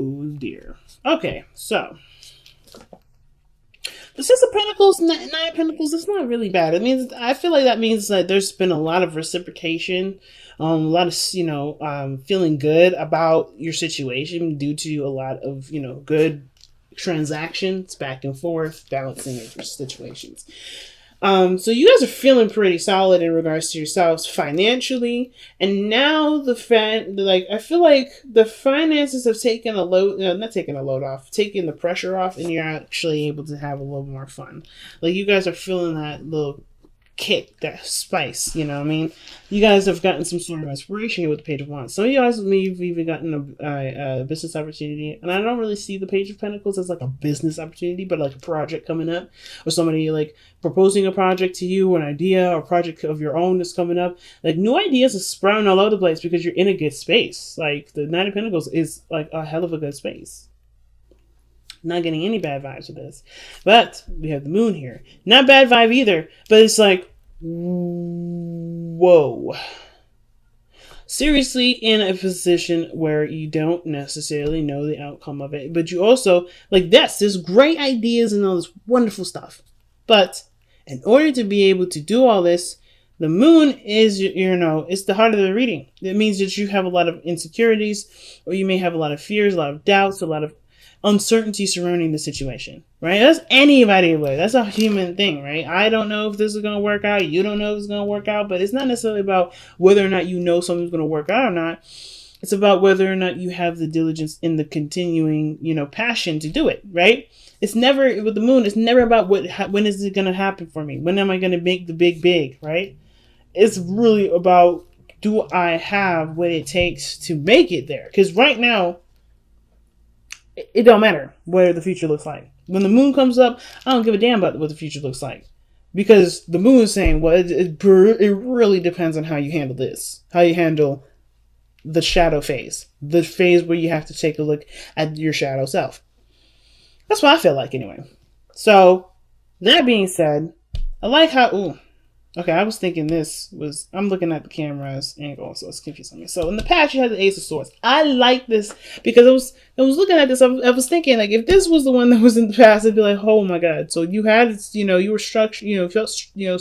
Oh dear. Okay, so the Six of Pentacles, Nine of Pentacles, it's not really bad. It means, I feel like that means that there's been a lot of reciprocation, a lot of, feeling good about your situation due to a lot of, good transactions back and forth, balancing your situations. So you guys are feeling pretty solid in regards to yourselves financially, and now I feel like the finances have taken a load, not taking a load off, taking the pressure off, and you're actually able to have a little more fun. Like you guys are feeling that little kick, that spice, you know what I mean? You guys have gotten some sort of inspiration here with the Page of Wands. Some of you guys may have even gotten a business opportunity, and I don't really see the Page of Pentacles as like a business opportunity, but like a project coming up, or somebody like proposing a project to you, or an idea or project of your own that's coming up. Like new ideas are sprouting all over the place because you're in a good space. Like the Nine of Pentacles is like a hell of a good space. Not getting any bad vibes with this. But we have the moon here. Not bad vibe either, but it's like, whoa. Seriously in a position where you don't necessarily know the outcome of it. But you also, like this, there's great ideas and all this wonderful stuff. But in order to be able to do all this, the moon is, it's the heart of the reading. It means that you have a lot of insecurities, or you may have a lot of fears, a lot of doubts, a lot of uncertainty surrounding the situation, right? That's anybody would. That's a human thing, right? I don't know if this is going to work out. You don't know if it's going to work out, but it's not necessarily about whether or not you know something's going to work out or not. It's about whether or not you have the diligence in the continuing, passion to do it, right? It's never, with the moon, it's never about when is it going to happen for me? When am I going to make the big, right? It's really about, do I have what it takes to make it there? Because right now, it don't matter what the future looks like. When the moon comes up, I don't give a damn about what the future looks like. Because the moon is saying, well, it really depends on how you handle this. How you handle the shadow phase. The phase where you have to take a look at your shadow self. That's what I feel like anyway. So, that being said, I like how... Ooh. Okay, I was thinking I'm looking at the camera's angle, so it's confusing me. So in the past, you had the Ace of Swords. I like this because I was looking at this. I was thinking, like, if this was the one that was in the past, I'd be like, oh my god. So you had, you were structured, felt,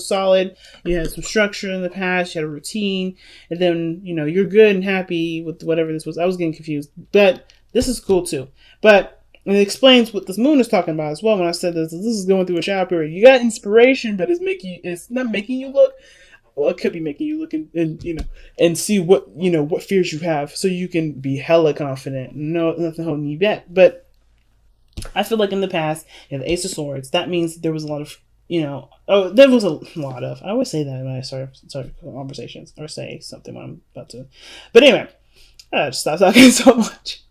solid. You had some structure in the past. You had a routine, and then, you're good and happy with whatever this was. I was getting confused, but this is cool too. But and it explains what this moon is talking about as well. When I said this is going through a shadow period. You got inspiration, but it's not making you look. Well, it could be making you look and see what, what fears you have, so you can be hella confident. No, nothing holding you back. But I feel like in the past, the Ace of Swords, that means there was a lot of, there was a lot of. I always say that when I start conversations or say something when I'm about to. But anyway, I just stop talking so much.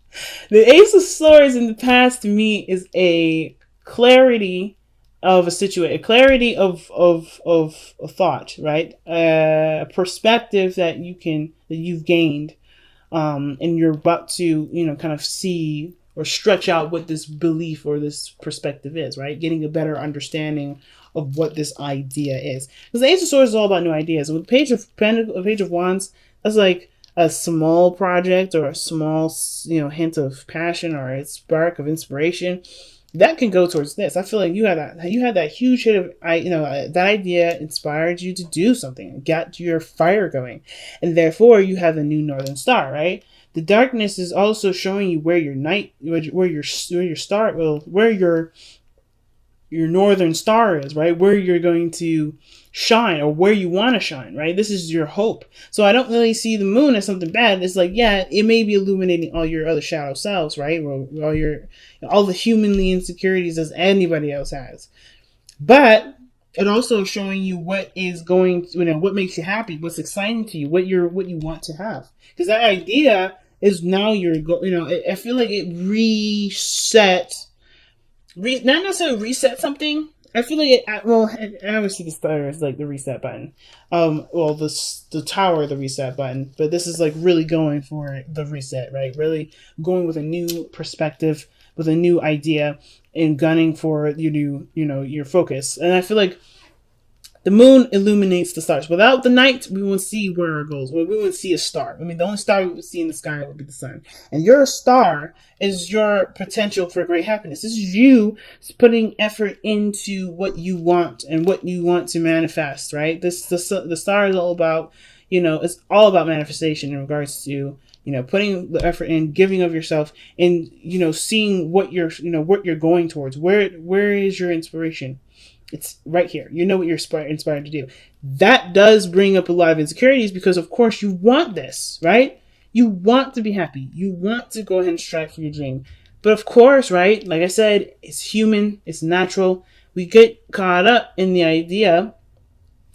The Ace of Swords in the past to me is a clarity of a situation, a clarity of a thought, right? A perspective that you've gained, and you're about to, kind of see or stretch out what this belief or this perspective is, right? Getting a better understanding of what this idea is. Because the Ace of Swords is all about new ideas. And with Page of Wands, that's like a small project or a small, hint of passion or a spark of inspiration that can go towards this. I feel like you had that huge hit of, that idea inspired you to do something, got your fire going, and therefore you have a new northern star, right? The darkness is also showing you where your northern star is, right? Where you're going to shine, or where you want to shine, right? This is your hope. So I don't really see the moon as something bad. It's like, yeah, it may be illuminating all your other shadow selves, right? All the humanly insecurities as anybody else has. But it also showing you what is going, what makes you happy, what's exciting to you, what you want to have. Because that idea is now I feel like it not necessarily reset something. I feel like I always see the star as like the reset button. The tower, the reset button. But this is like really going for the reset, right? Really going with a new perspective, with a new idea, and gunning for your focus. And I feel like The moon illuminates the stars. Without the night, we won't see where it goes. Or we won't see a star. I mean, the only star we would see in the sky would be the sun. And your star is your potential for great happiness. This is you putting effort into what you want and what you want to manifest, right? The star is all about, it's all about manifestation in regards to, putting the effort in, giving of yourself, and, seeing what you're going towards. Where is your inspiration? It's right here. You know what you're inspired to do. That does bring up a lot of insecurities because, of course, you want this, right? You want to be happy. You want to go ahead and strive for your dream. But, of course, right, like I said, it's human. It's natural. We get caught up in the idea,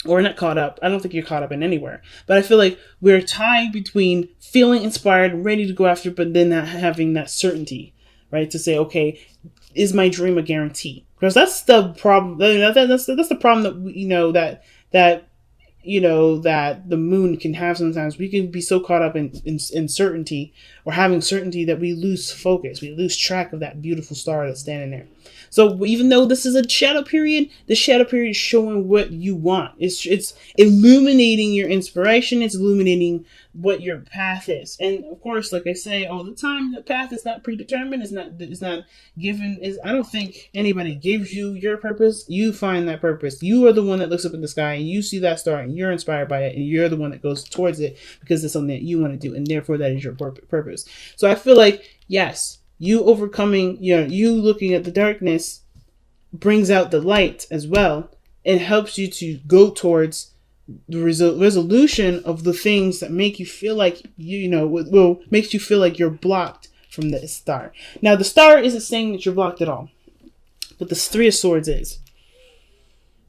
or not caught up. I don't think you're caught up in anywhere. But I feel like we're tied between feeling inspired and ready to go after, but then not having that certainty, right? To say, okay, is my dream a guarantee? Because that's the problem. That's the problem that that the moon can have sometimes. We can be so caught up in certainty or having certainty that we lose focus. We lose track of that beautiful star that's standing there. So even though this is a shadow period, the shadow period is showing what you want. It's illuminating your inspiration. It's illuminating what your path is. And of course, like I say all the time, the path is not predetermined. It's not given. I don't think anybody gives you your purpose. You find that purpose. You are the one that looks up in the sky and you see that star and you're inspired by it and you're the one that goes towards it because it's something that you want to do, and therefore that is your purpose. So I feel like, yes, you overcoming, you looking at the darkness brings out the light as well and helps you to go towards the resolution of the things that make you feel like, makes you feel like you're blocked from the star. Now, the star isn't saying that you're blocked at all, but the Three of Swords is.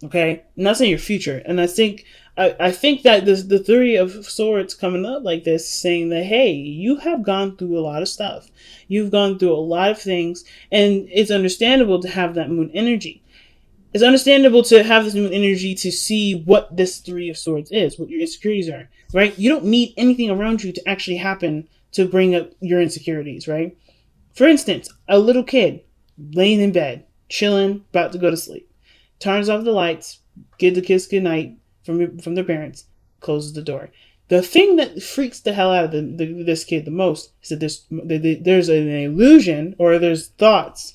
Okay? And that's in your future. And I think that the Three of Swords coming up like this, saying that, hey, you have gone through a lot of stuff. You've gone through a lot of things, and it's understandable to have that moon energy. It's understandable to have this moon energy to see what this Three of Swords is, what your insecurities are, right? You don't need anything around you to actually happen to bring up your insecurities, right? For instance, a little kid laying in bed, chilling, about to go to sleep, turns off the lights, gives the kiss goodnight from their parents, closes the door. The thing that freaks the hell out of this kid the most is that there's an illusion, or there's thoughts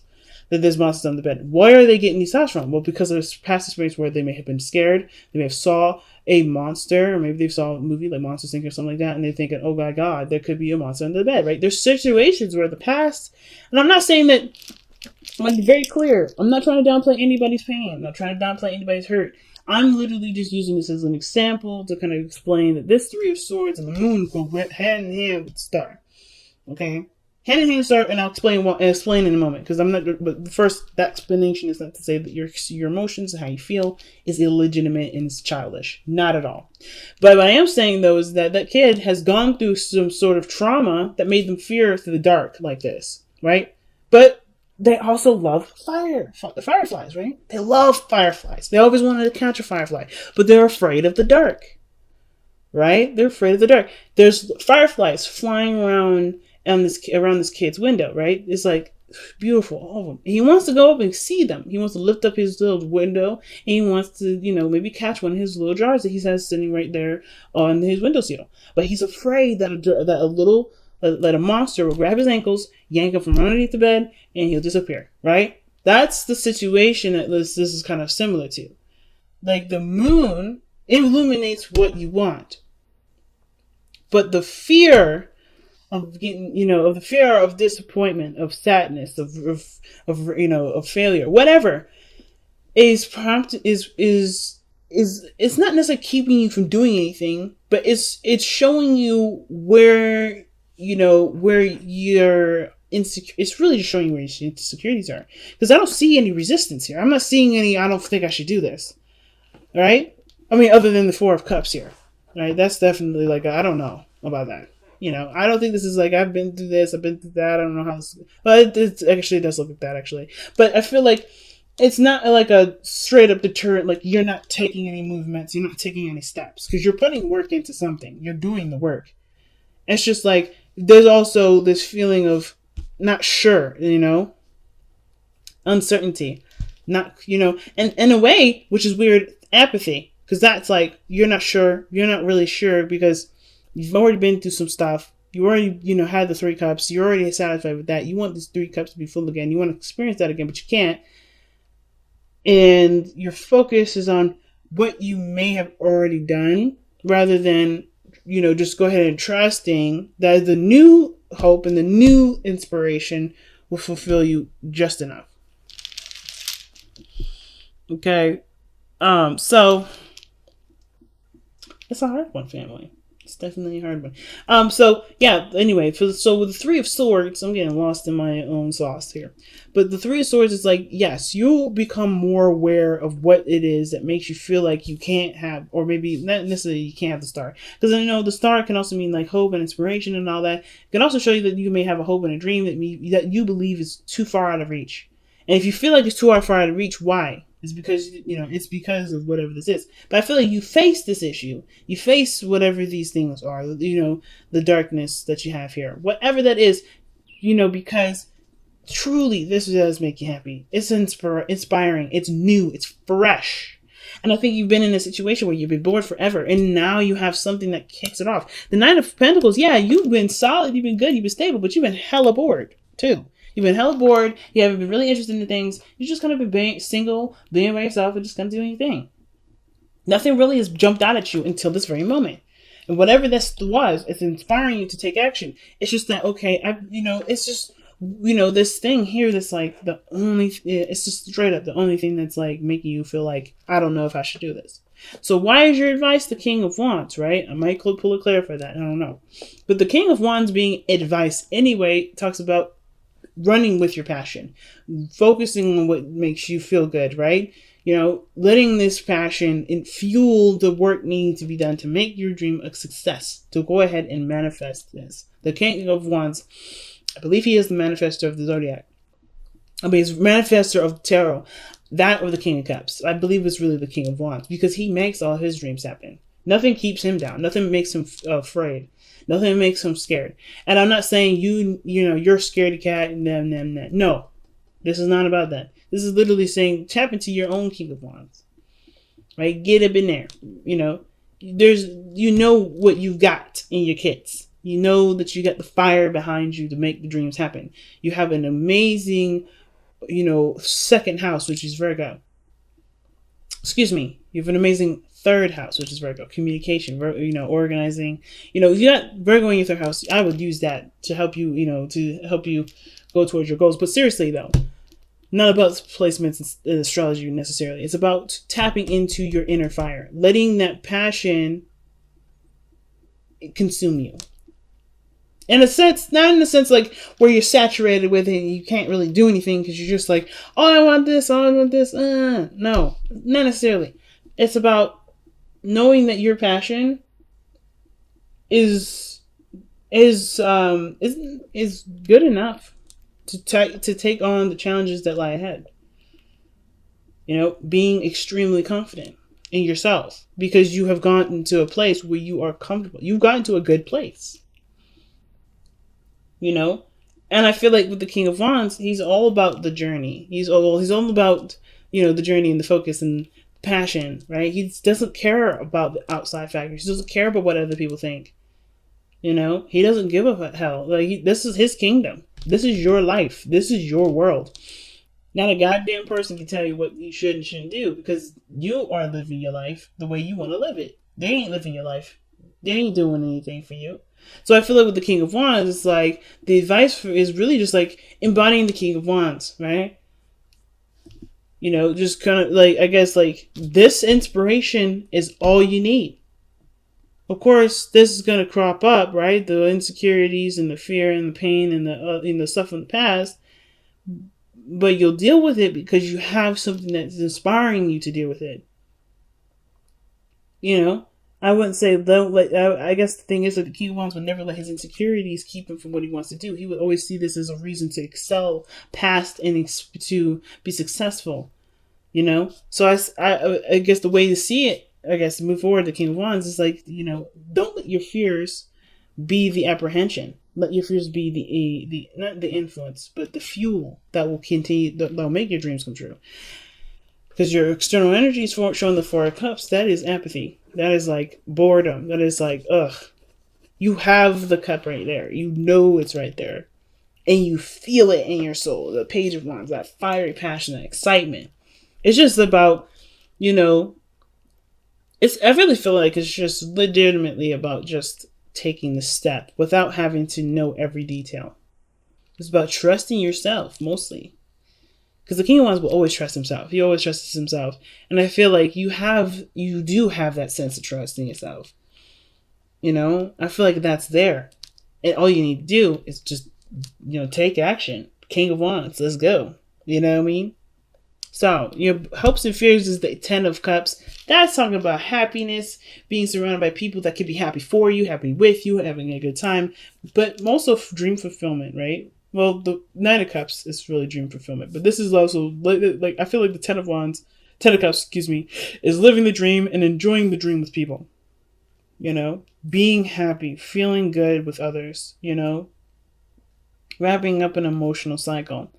that there's monsters on the bed. Where are they getting these thoughts from? Well, because of past experience where they may have been scared, they may have saw a monster, or maybe they saw a movie like Monsters Inc. or something like that, and they're thinking, oh my God, there could be a monster under the bed, right? There's situations where the past, and I'm not saying that, I'm be very clear, I'm not trying to downplay anybody's pain, I'm not trying to downplay anybody's hurt. I'm literally just using this as an example to kind of explain that this Three of Swords and the moon go hand in hand with the star. Okay? Hand in hand star, and I'll explain in a moment, because I'm not. But first, that explanation is not to say that your emotions and how you feel is illegitimate and it's childish. Not at all. But what I am saying though is that kid has gone through some sort of trauma that made them fear the dark like this, right? But they also love fireflies, right? They love fireflies. They always wanted to catch a firefly, but they're afraid of the dark, right? They're afraid of the dark. There's fireflies flying around this kid's window, right? It's like beautiful, all of them. And he wants to go up and see them. He wants to lift up his little window, and he wants to, maybe catch one of his little jars that he has sitting right there on his windowsill. But he's afraid that a monster will grab his ankles, yank him from underneath the bed, and he'll disappear, right? That's the situation that this is kind of similar to. Like, the moon illuminates what you want. But the fear of getting, of the fear of disappointment, of sadness, of failure, whatever, is it's not necessarily keeping you from doing anything, but it's showing you where you're insecure. It's really just showing you where your insecurities are. Because I don't see any resistance here. I'm not seeing any, I don't think I should do this. All right? I mean, other than the Four of Cups here. All right? That's definitely like, I don't know about that. I don't think this is like, I've been through this, I've been through that, I don't know how this, but it actually does look like that, actually. But I feel like it's not like a straight up deterrent, like you're not taking any movements, you're not taking any steps, because you're putting work into something. You're doing the work. It's just like, there's also this feeling of not sure, uncertainty, not, and in a way, which is weird, apathy. Because that's like, you're not sure. You're not really sure because you've already been through some stuff. You already, had the 3 cups. You're already satisfied with that. You want these 3 cups to be full again. You want to experience that again, but you can't. And your focus is on what you may have already done rather than, just go ahead and trusting that the new hope and the new inspiration will fulfill you just enough. Okay. So it's a hard one, family. It's definitely a hard one. So yeah, anyway, so with the 3 of Swords, I'm getting lost in my own sauce here. But the 3 of Swords is like, yes, you'll become more aware of what it is that makes you feel like you can't have, or maybe not necessarily you can't have the star. Because I know the star can also mean like hope and inspiration and all that. It can also show you that you may have a hope and a dream that you believe is too far out of reach. And if you feel like it's too far out of reach, why? It's because, it's because of whatever this is. But I feel like you face this issue. You face whatever these things are, the darkness that you have here. Whatever that is, because truly this does make you happy. It's inspiring. It's new. It's fresh. And I think you've been in a situation where you've been bored forever. And now you have something that kicks it off. The Nine of Pentacles, yeah, you've been solid. You've been good. You've been stable. But you've been hella bored, too. You've been hella bored. You haven't been really interested in the things. You've just kind of been single, being by yourself, and just kind of doing your thing. Nothing really has jumped out at you until this very moment. And whatever this was, it's inspiring you to take action. It's just that, okay, it's just, this thing here that's like it's just straight up the only thing that's like making you feel like, I don't know if I should do this. So why is your advice the King of Wands, right? I might pull a clarify that. I don't know. But the King of Wands being advice anyway talks about running with your passion, focusing on what makes you feel good, right? Letting this passion fuel the work needing to be done to make your dream a success, to go ahead and manifest this. The King of Wands, I believe he is the manifestor of the Zodiac. He's manifestor of tarot, that or the King of Cups. I believe it's really the King of Wands because he makes all his dreams happen. Nothing keeps him down. Nothing makes him afraid. Nothing makes him scared. And I'm not saying you're scaredy cat and them. No, this is not about that. This is literally saying tap into your own King of Wands, right? Get up in there. There's what you've got in your kits. You know that you got the fire behind you to make the dreams happen. You have an amazing, second house, which is Virgo. Excuse me. You have an amazing third house, which is Virgo. Communication, organizing. You got Virgo in your third house. I would use that to help you, to help you go towards your goals. But seriously, though, not about placements in astrology necessarily. It's about tapping into your inner fire, letting that passion consume you. In a sense, not in a sense like where you're saturated with it and you can't really do anything because you're just like, oh, I want this, oh, I want this. No, not necessarily. It's about knowing that your passion is good enough to take on the challenges that lie ahead. Being extremely confident in yourself because you have gone into a place where you are comfortable. You've gotten to a good place. And I feel like with the King of Wands, he's all about the journey. He's all about, the journey and the focus and passion, right? He doesn't care about the outside factors. He doesn't care about what other people think. He doesn't give a hell. Like this is his kingdom. This is your life. This is your world. Not a goddamn person can tell you what you should and shouldn't do because you are living your life the way you want to live it. They ain't living your life. They ain't doing anything for you. So I feel like with the King of Wands, it's like the advice is really just like embodying the King of Wands, right? Just kind of like, I guess like this inspiration is all you need. Of course, this is going to crop up, right? The insecurities and the fear and the pain and the stuff from the past. But you'll deal with it because you have something that's inspiring you to deal with it. I wouldn't say don't let. I guess the thing is that the King of Wands would never let his insecurities keep him from what he wants to do. He would always see this as a reason to excel past and to be successful. So I guess the way to see it, I guess to move forward, the King of Wands is like don't let your fears be the apprehension. Let your fears be the not the influence, but the fuel that will continue. That'll make your dreams come true. Because your external energy is showing the Four of Cups. That is apathy. That is like boredom. That is like, ugh. You have the cup right there. You know it's right there. And you feel it in your soul. The Page of Wands, that fiery passion, that excitement. It's just about, you know, I really feel like it's just legitimately about just taking the step without having to know every detail. It's about trusting yourself, mostly. Because the King of Wands will always trust himself. He always trusts himself. And I feel like you do have that sense of trust in yourself. You know, I feel like that's there. And all you need to do is just, take action. King of Wands, let's go. You know what I mean? So, your hopes and fears is the 10 of Cups. That's talking about happiness, being surrounded by people that could be happy for you, happy with you, having a good time, but also dream fulfillment, right? Well, the 9 of Cups is really dream fulfillment, but this is also, like I feel like the 10 of Cups, is living the dream and enjoying the dream with people. Being happy, feeling good with others, wrapping up an emotional cycle.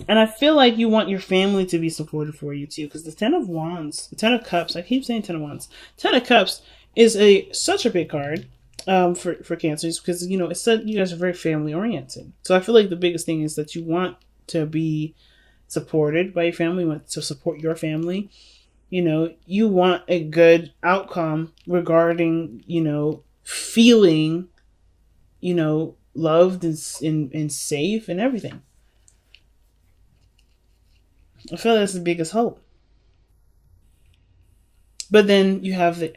And I feel like you want your family to be supportive for you too, because the 10 of Wands, the 10 of Cups, I keep saying 10 of Wands. 10 of Cups is such a big card for Cancers, because, it said you guys are very family oriented. So I feel like the biggest thing is that you want to be supported by your family, you want to support your family. You want a good outcome regarding, feeling, loved and safe and everything. I feel like that's the biggest hope. But then you have the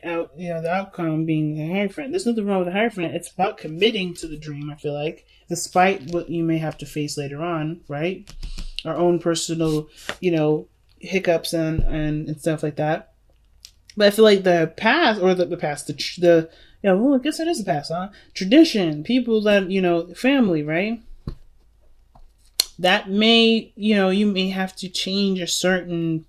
outcome being the Hierophant. There's nothing wrong with the Hierophant. It's about committing to the dream, I feel like, despite what you may have to face later on, right? Our own personal, hiccups and stuff like that. But I feel like the past, or the past, I guess it is the past, huh? Tradition, people that, family, right? That may, you may have to change a certain,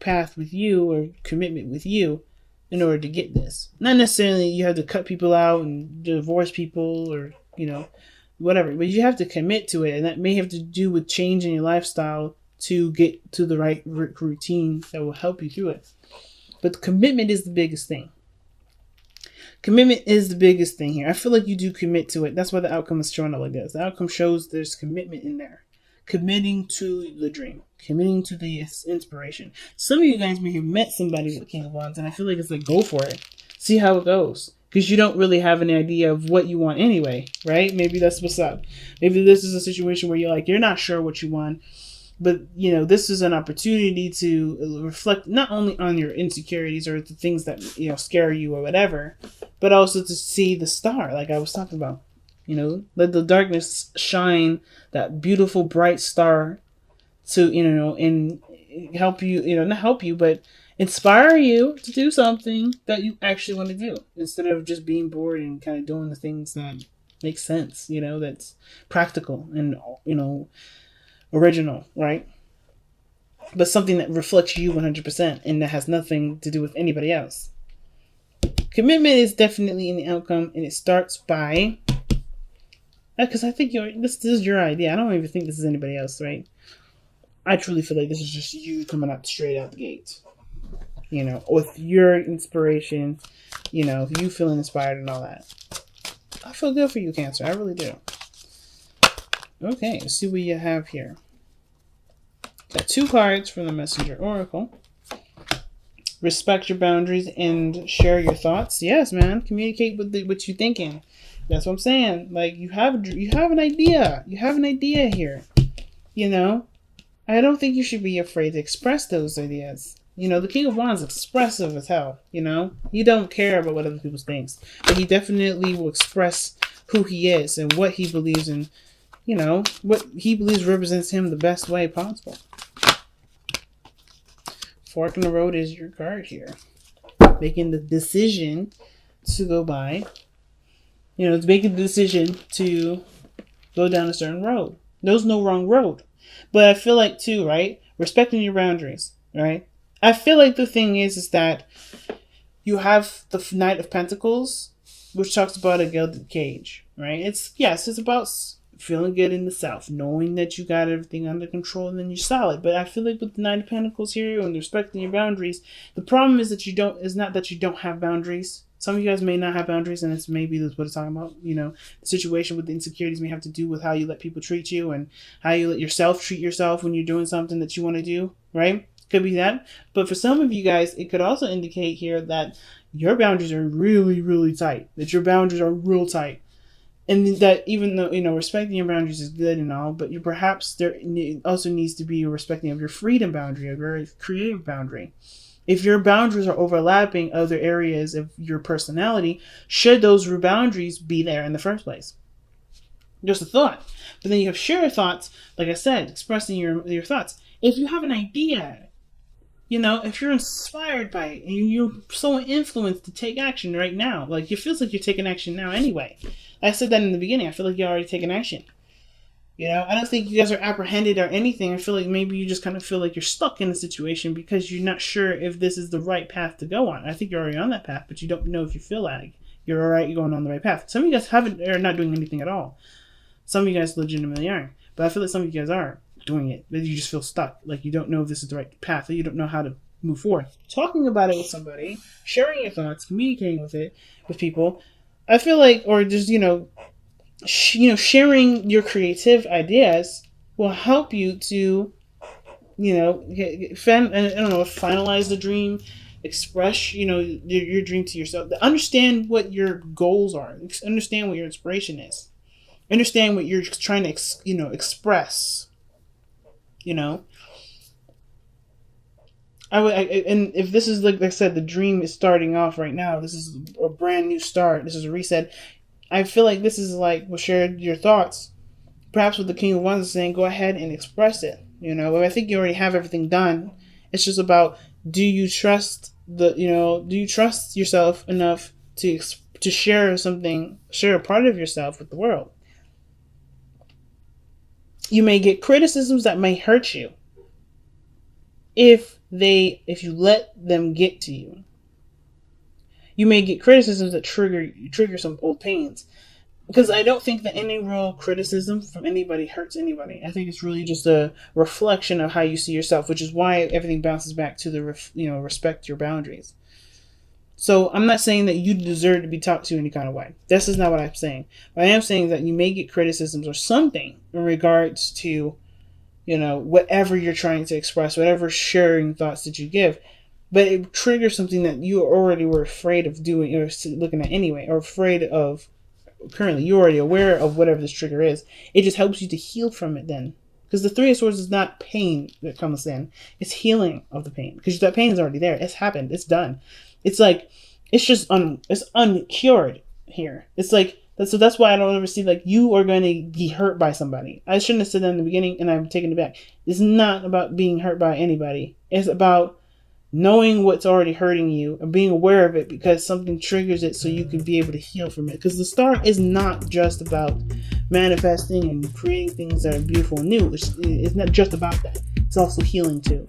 path with you or commitment with you in order to get this. Not necessarily you have to cut people out and divorce people or, whatever, but you have to commit to it. And that may have to do with changing your lifestyle to get to the right routine that will help you through it. But commitment is the biggest thing. Commitment is the biggest thing here. I feel like you do commit to it. That's why the outcome is showing up like this. The outcome shows there's commitment in there. Committing to the dream. Committing to the inspiration. Some of you guys may have met somebody with King of Wands, and I feel like it's like, go for it. See how it goes. Because you don't really have any idea of what you want anyway, right? Maybe that's what's up. Maybe this is a situation where you're not sure what you want. But, this is an opportunity to reflect not only on your insecurities or the things that, scare you or whatever, but also to see the star, like I was talking about. Let the darkness shine that beautiful, bright star to, and help you, not help you, but inspire you to do something that you actually want to do instead of just being bored and kind of doing the things that make sense, that's practical and, original, right? But something that reflects you 100% and that has nothing to do with anybody else. Commitment is definitely in the outcome, and it starts by, because I think this is your idea. I don't even think this is anybody else, right? I truly feel like this is just you coming out straight out the gate, with your inspiration, you feeling inspired and all that. I feel good for you, Cancer. I really do. Okay, let's see what you have here. Got 2 cards from the Messenger Oracle. Respect your boundaries and share your thoughts. Yes, man. Communicate with what you're thinking. That's what I'm saying. Like, you have an idea. You have an idea here. I don't think you should be afraid to express those ideas. The King of Wands is expressive as hell. He don't care about what other people think, but he definitely will express who he is and what he believes in. What he believes represents him the best way possible. Fork in the road is your card here. Making the decision to go by. It's making the decision to go down a certain road. There's no wrong road. But I feel like, too, right? Respecting your boundaries, right? I feel like the thing is that you have the Knight of Pentacles, which talks about a gilded cage, right? It's about feeling good in the self, knowing that you got everything under control, and then you're solid. But I feel like with the Nine of Pentacles here and respecting your boundaries, the problem is that is not that you don't have boundaries. Some of you guys may not have boundaries, and it's maybe that's what it's talking about. You know, the situation with the insecurities may have to do with how you let people treat you and how you let yourself treat yourself when you're doing something that you want to do, right? Could be that. But for some of you guys, it could also indicate here that your boundaries are really, really tight, that your boundaries are real tight. And that even though, you know, respecting your boundaries is good and all, but perhaps there also needs to be a respecting of your freedom boundary, of your creative boundary. If your boundaries are overlapping other areas of your personality, should those boundaries be there in the first place? Just a thought. But then you have share thoughts, like I said, expressing your thoughts. If you have an idea, you know, if you're inspired by it and you're so influenced to take action right now, like it feels like you're taking action now anyway. I said that in the beginning. I feel like you're already taking action. You know, I don't think you guys are apprehended or anything. I feel like maybe you just kind of feel like you're stuck in a situation because you're not sure if this is the right path to go on. I think you're already on that path, but you don't know if you feel like you're all right, you're going on the right path. Some of you guys are not doing anything at all. Some of you guys legitimately aren't. But I feel like some of you guys are doing it, but you just feel stuck. Like you don't know if this is the right path, or you don't know how to move forward. Talking about it with somebody, sharing your thoughts, communicating with people, I feel like, or just, sharing your creative ideas will help you to, finalize the dream, express, your dream to yourself. Understand what your goals are. Understand what your inspiration is. Understand what you're trying to, express. And if this is, like I said, the dream is starting off right now. This is a brand new start. This is a reset. I feel like this is like, share your thoughts. Perhaps what the King of Wands is saying, go ahead and express it. I think you already have everything done. It's just about, do you trust yourself enough to share a part of yourself with the world? You may get criticisms that may hurt you if you let them get to you. You may get criticisms that trigger some old pains. Because I don't think that any real criticism from anybody hurts anybody. I think it's really just a reflection of how you see yourself, which is why everything bounces back to the respect your boundaries. So I'm not saying that you deserve to be talked to any kind of way. This is not what I'm saying. But I am saying that you may get criticisms or something in regards to, whatever you're trying to express, whatever sharing thoughts that you give. But it triggers something that you already were afraid of doing or looking at anyway, or afraid of currently. You're already aware of whatever this trigger is. It just helps you to heal from it then. Because the Three of Swords is not pain that comes in. It's healing of the pain. Because that pain is already there. It's happened. It's done. It's like, it's just it's uncured here. It's like, so that's why I don't ever see like you are going to be hurt by somebody. I shouldn't have said that in the beginning, and I'm taking it back. It's not about being hurt by anybody. It's about knowing what's already hurting you and being aware of it because something triggers it so you can be able to heal from it. Because the star is not just about manifesting and creating things that are beautiful and new. It's not just about that. It's also healing too.